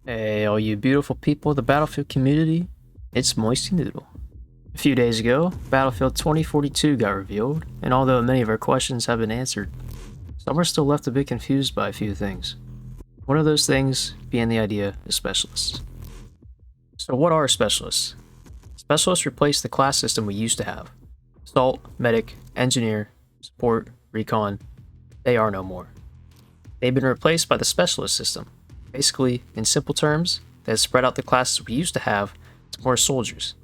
Hey, all you beautiful people of the Battlefield community, it's Moisty Noodle. A few days ago, Battlefield 2042 got revealed, and although many of our questions have been answered, some are still left a bit confused by a few things. One of those things being the idea of specialists. So what are specialists? Specialists replace the class system we used to have. Assault, Medic, Engineer, Support, Recon, they are no more. They've been replaced by the Specialist system. Basically, in simple terms, that has spread out the classes we used to have to more soldiers,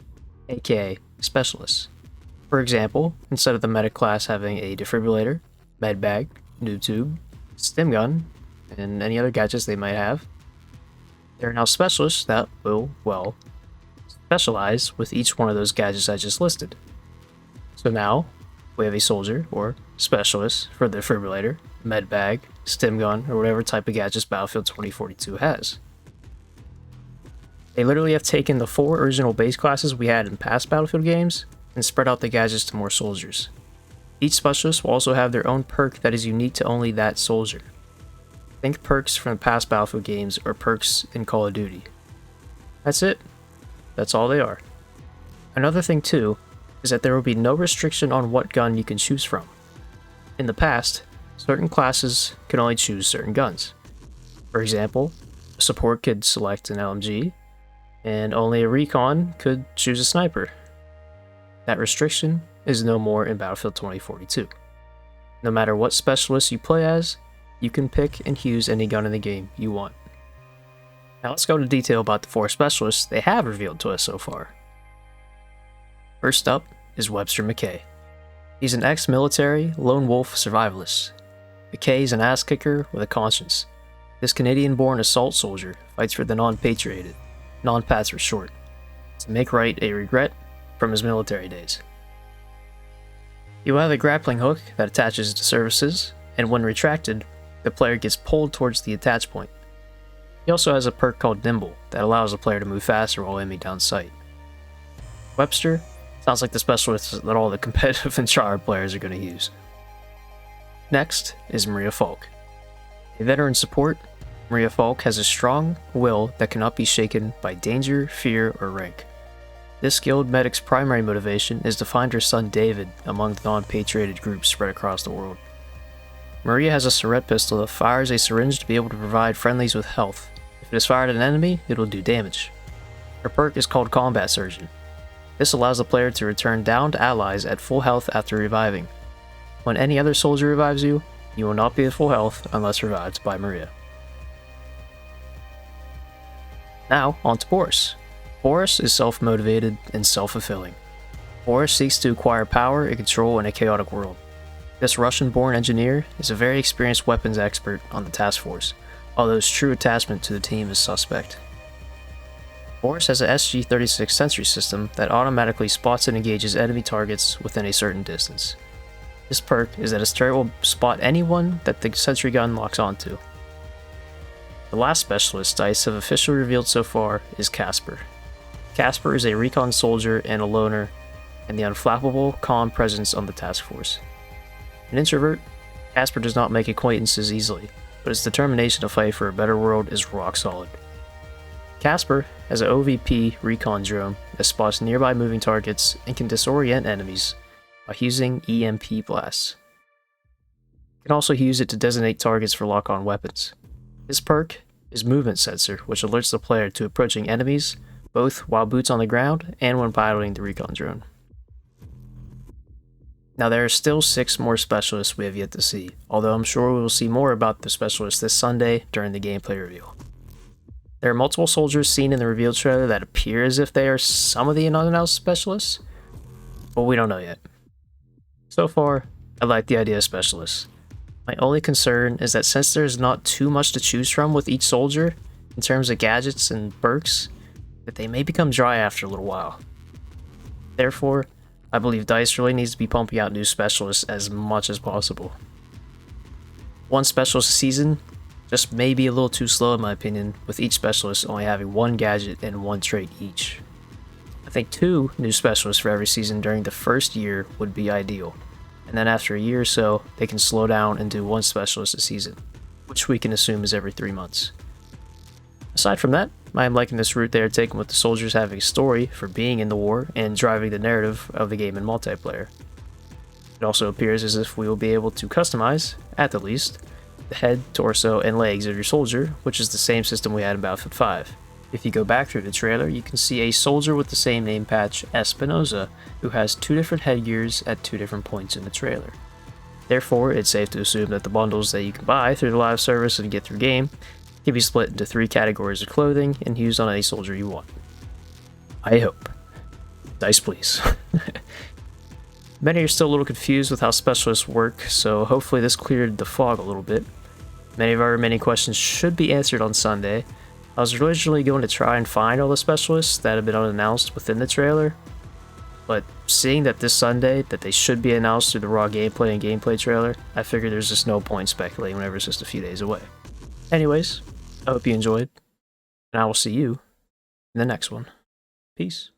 aka specialists. For example, instead of the medic class having a defibrillator, med bag, noob tube, stim gun, and any other gadgets they might have, there are now specialists that will, well, specialize with each one of those gadgets I just listed. So now, we have a soldier, or specialist, for the defibrillator, med bag, stim gun, or whatever type of gadgets Battlefield 2042 has. They literally have taken the 4 original base classes we had in past Battlefield games and spread out the gadgets to more soldiers. Each specialist will also have their own perk that is unique to only that soldier. Think perks from the past Battlefield games or perks in Call of Duty. That's it. That's all they are. Another thing too is that there will be no restriction on what gun you can choose from. In the past, certain classes could only choose certain guns. For example, a support could select an LMG, and only a recon could choose a sniper. That restriction is no more in Battlefield 2042. No matter what specialist you play as, you can pick and use any gun in the game you want. Now let's go into detail about the 4 specialists they have revealed to us so far. First up is Webster Mckay. He's an ex-military lone wolf survivalist. Mckay is an ass kicker with a conscience. This Canadian-born assault soldier fights for the non-patrioted, non-pats for short, to make right a regret from his military days. He will have a grappling hook that attaches to surfaces, and when retracted, the player gets pulled towards the attach point. He also has a perk called Nimble that allows the player to move faster while aiming down sight. Webster sounds like the specialist that all the competitive and tryhard players are going to use. Next is Maria Falk. A veteran support, Maria Falk has a strong will that cannot be shaken by danger, fear, or rank. This skilled medic's primary motivation is to find her son David among the non-patrioted groups spread across the world. Maria has a Surette pistol that fires a syringe to be able to provide friendlies with health. If it is fired at an enemy, it will do damage. Her perk is called Combat Surgeon. This allows the player to return down to allies at full health after reviving. When any other soldier revives you, you will not be at full health unless revived by Maria. Now, on to Boris. Boris is self-motivated and self-fulfilling. Boris seeks to acquire power and control in a chaotic world. This Russian-born engineer is a very experienced weapons expert on the task force, although his true attachment to the team is suspect. Boris has a SG-36 sentry system that automatically spots and engages enemy targets within a certain distance. This perk is that his turret will spot anyone that the sentry gun locks onto. The last specialist DICE have officially revealed so far is Casper. Casper is a recon soldier and a loner, and the unflappable, calm presence on the task force. An introvert, Casper does not make acquaintances easily, but his determination to fight for a better world is rock solid. Casper has an OVP recon drone that spots nearby moving targets and can disorient enemies by using EMP blasts. You can also use it to designate targets for lock-on weapons. This perk is Movement Sensor, which alerts the player to approaching enemies, both while boots on the ground and when piloting the recon drone. Now there are still 6 more specialists we have yet to see, although I'm sure we will see more about the specialists this Sunday during the gameplay reveal. There are multiple soldiers seen in the reveal trailer that appear as if they are some of the unannounced specialists, but we don't know yet. So far, I like the idea of specialists. My only concern is that since there's not too much to choose from with each soldier, in terms of gadgets and perks, that they may become dry after a little while. Therefore, I believe DICE really needs to be pumping out new specialists as much as possible. One specialist a season just may be a little too slow in my opinion, with each specialist only having 1 gadget and 1 trait each. I think 2 new specialists for every season during the first year would be ideal, and then after a year or so, they can slow down and do 1 specialist a season, which we can assume is every 3 months. Aside from that, I am liking this route they are taking with the soldiers having a story for being in the war and driving the narrative of the game in multiplayer. It also appears as if we will be able to customize, at the least, the head, torso, and legs of your soldier, which is the same system we had in Battlefield 5. If you go back through the trailer, you can see a soldier with the same name patch, Espinosa, who has 2 different headgears at 2 different points in the trailer. Therefore, it's safe to assume that the bundles that you can buy through the live service and get through game can be split into 3 categories of clothing and used on any soldier you want. I hope. Dice please. Many are still a little confused with how specialists work, so hopefully this cleared the fog a little bit. Many of our remaining questions should be answered on Sunday. I was originally going to try and find all the specialists that have been unannounced within the trailer, but seeing that this Sunday that they should be announced through the raw gameplay and gameplay trailer, I figured there's just no point speculating whenever it's just a few days away. Anyways, I hope you enjoyed, and I will see you in the next one. Peace.